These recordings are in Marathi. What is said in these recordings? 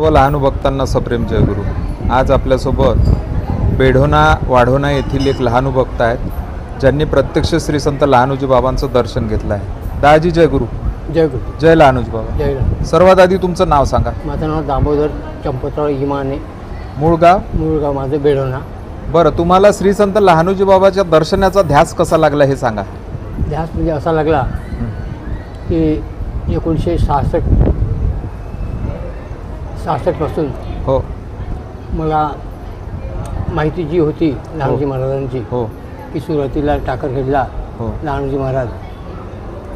सर्व लहान भक्तांना सप्रेम जय गुरु। आज आपल्यासोबत बेढोणा वाढोणा येथील एक लहान भक्त आहेत ज्यांनी प्रत्यक्ष श्री संत लहानोजी बाबांचं दर्शन घेतलं आहे। दाजी जय गुरु। जय गुरु। जय लहानोजी बाबा। जय गुरु। सर्वात आधी तुमचं नाव सांगा। माझं नाव दामोदर चंपतराव इमाने, मूळ गाव? मूळ गाव माझं बेढोणा। बरं, तुम्हाला श्री संत लहानोजी बाबाच्या दर्शनाचा ध्यास कसा लागला हे सांगा। ध्यास म्हणजे असा लागला की 1966 पासून हो मला माहिती जी होती लहानोजी महाराजांची हो की सुरुवातीला टाकरखेडला हो लहानोजी महाराज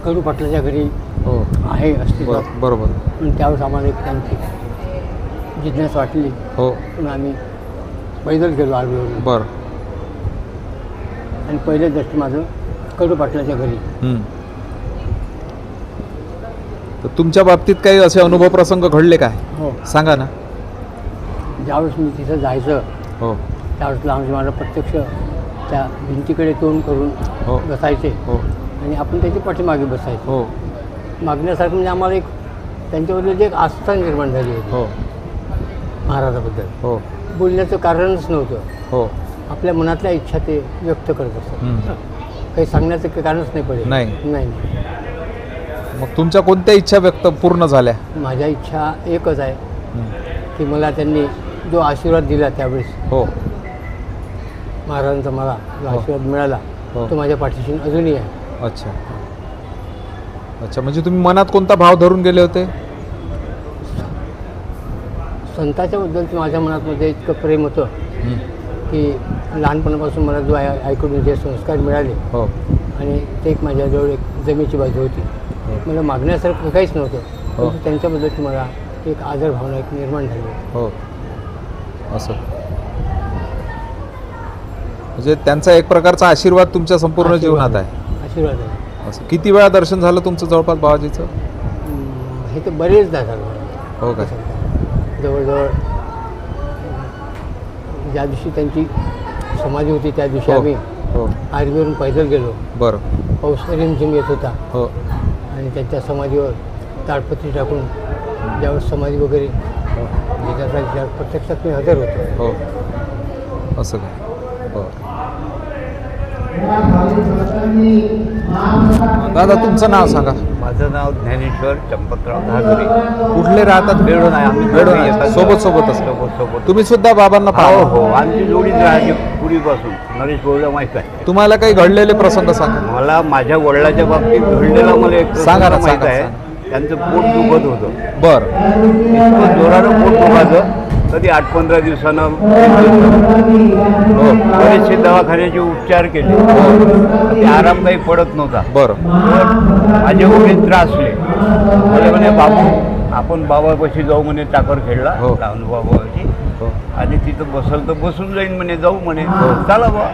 कडू पाटलाच्या घरी हो आहे अस्तित्वात। बरोबर। त्यावेळेस आम्हाला एक त्यांची जिज्ञास वाटली हो म्हणून आम्ही पैदल गेलो आळवीवरून। बरं। आणि पहिले दर्शन माझं कडू पाटलाच्या घरी। तर तुमच्या बाबतीत काही असे अनुभव प्रसंग घडले काय? हो, सांगा ना। ज्यावेळेस मी तिथं जायचं हो त्यावेळेस लहानोजी महाराज प्रत्यक्ष त्या भिंतीकडे तोंड करून हो बसायचे हो आणि आपण त्याच्या पाठीमागे बसायचो। हो मागण्यासारखं म्हणजे आम्हाला एक त्यांच्याबद्दल एक आस्था निर्माण झाली होती हो महाराजाबद्दल। हो बोलण्याचं कारणच नव्हतं, हो आपल्या मनातल्या इच्छा ते व्यक्त करत असतात। काही सांगण्याचं काही कारणच नाही पडेल। नाही नाही, मग तुमच्या कोणत्या इच्छा व्यक्त पूर्ण झाल्या? माझ्या इच्छा एकच आहे की मला त्यांनी जो आशीर्वाद दिला त्यावेळेस हो महाराजांचा मला जो हो. आशीर्वाद मिळाला हो. तो माझ्या पाठीशी अजूनही आहे। अच्छा अच्छा, म्हणजे तुम्ही मनात कोणता भाव धरून गेले होते? संतांच्या बद्दल माझ्या मनातमध्ये इतकं प्रेम होतं की लहानपणापासून मला जो ऐकून जे संस्कार मिळाले हो आणि ते एक माझ्याजवळ एक जमेची बाजू होती। मला मागण्यासारखं काहीच नव्हतं, परंतु त्यांच्याबद्दल मला एक आदर भावना एक निर्माण झाली। हो असं म्हणजे त्यांचा एक प्रकारचा आशीर्वाद तुमच्या संपूर्ण जीवनात आहे। आशीर्वाद आहे। असं किती वेळा दर्शन झालं तुमचं जवळपास बाबाजीचं? हे तर बरेचदा झालं। हो काय? जवळजवळ ज्या दिवशी त्यांची समाधी होती त्या दिवशी हो आम्ही हो आर्मीवरून पैदल गेलो। बरं। पाऊस रिमझिम येत होता हो आणि त्यांच्या समाधीवर ताडपत्री टाकून ज्यावेळेस समाधी वगैरे घेतात त्यावेळेस प्रत्यक्षात मी हजर होतो। हो असं काय? हो दादा तुमचं नाव सांगा। माझं नाव ज्ञानेश्वर चंपतराव धागरे। कुठले राहतात? बेढोणा आहे। आम्ही बेढोणा सोबत सोबतच सोबत तुम्ही सुद्धा बाबांना हो पाहा? हो, आमची जोडीच राहायची पूर्वीपासून। नरेश बोलला माहीत आहे तुम्हाला काही घडलेले प्रसंग सांगा। मला, माझ्या वडिलाच्या बाबतीत घडलेला मला एक सांगा ना, प्रसंग माहीत सांगा, आहे। त्यांचं पोट दुखत होतं, बरं इतकं जोरानं पोट दुखायचं, कधी 8-15 दिवसानं बरेचसे दवाखान्याचे उपचार केले, ते आराम काही पडत नव्हता। बरं माझे वडील त्रासले, मला म्हणे बाबू आपण बाबापाशी जाऊ म्हणे टाकरखेडला हो. बाबापाशी, हो आणि तिथं बसल तर बसून जाईन म्हणे, जाऊ म्हणे, चला बा।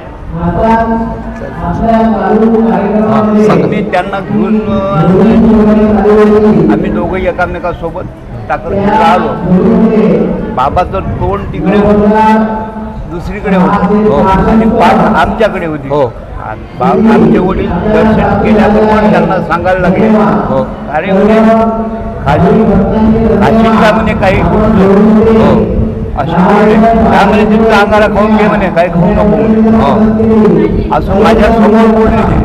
मी त्यांना घेऊन आम्ही दोघंही एकामेकासोबत टाकरखेडला आलो। बाबाचं तोंड तिकडे दुसरीकडे होतं आणि पाठ आमच्याकडे होती। हो. आमचे वडील दर्शन केल्याबरोबर त्यांना सांगायला लागले, हो अरे म्हणे खाशील म्हणे काही हो असे बोलले। त्यामुळे तुमचा अंगारा खाऊन घे म्हणे, काही खाऊ नको म्हणे, हो असं माझ्या समोर बोलले ते।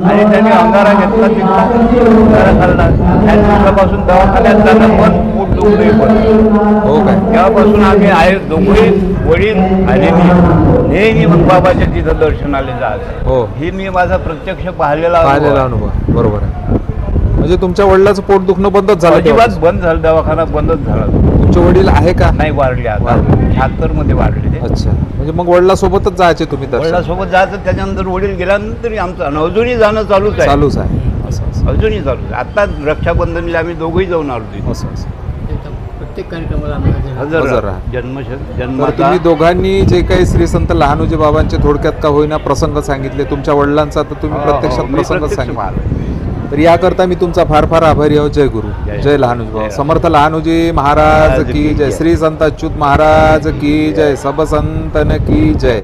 आणि त्यांनी अंगारा घेतला, तिथला अंगारा खाल्ला। त्या दिवसापासून दवाखान्यात जाणं पण पोट दुखणे पण। हो काय? तेव्हापासून आम्ही आहे दोघे वडील आणि मी नेहमी मग बाबाच्या तिथं दर्शनाला जायचं। हो हे मी माझा प्रत्यक्ष पाहिलेला अनुभव। बरोबर आहे, म्हणजे तुमच्या वडिलाचं पोट दुखणं बंदच झालं? अजिबात बंद झालं, दवाखाना बंदच झाला। तुमचे वडील आहे का? नाही, वारले आता 76 मध्ये वारले ते। अच्छा, म्हणजे मग वडिलांसोबतच जायचे तुम्ही दर्शन? वडिलांसोबत जायचं, त्याच्यानंतर वडील गेल्यानंतर आमचं अजूनही जाणं चालूच आहे। चालूच आहे। असं असं अजूनही चालूच आहे। आता रक्षाबंधनला आम्ही दोघंही जाऊन आलो तिथे। असं असं त्यांच्या प्रत्येक कार्यक्रमाला आम्ही हजर हजर हजर राहा। राहा। तर जन्माचा तुम्ही दोघांनी जे काही श्री संत लहानोजी बाबांचे थोडक्यात का होईना प्रसंग सांगितले, तुमच्या वडिलांचा तर तुम्ही प्रत्यक्षात प्रसंग सांगितले, तर याकरता मी तुमचा फार फार आभारी आहोत। जय गुरु, जय लहानोजी बाबा। समर्थ लहानोजी महाराज की जय। श्री संत अच्युत महाराज की जय। सब संतन की जय।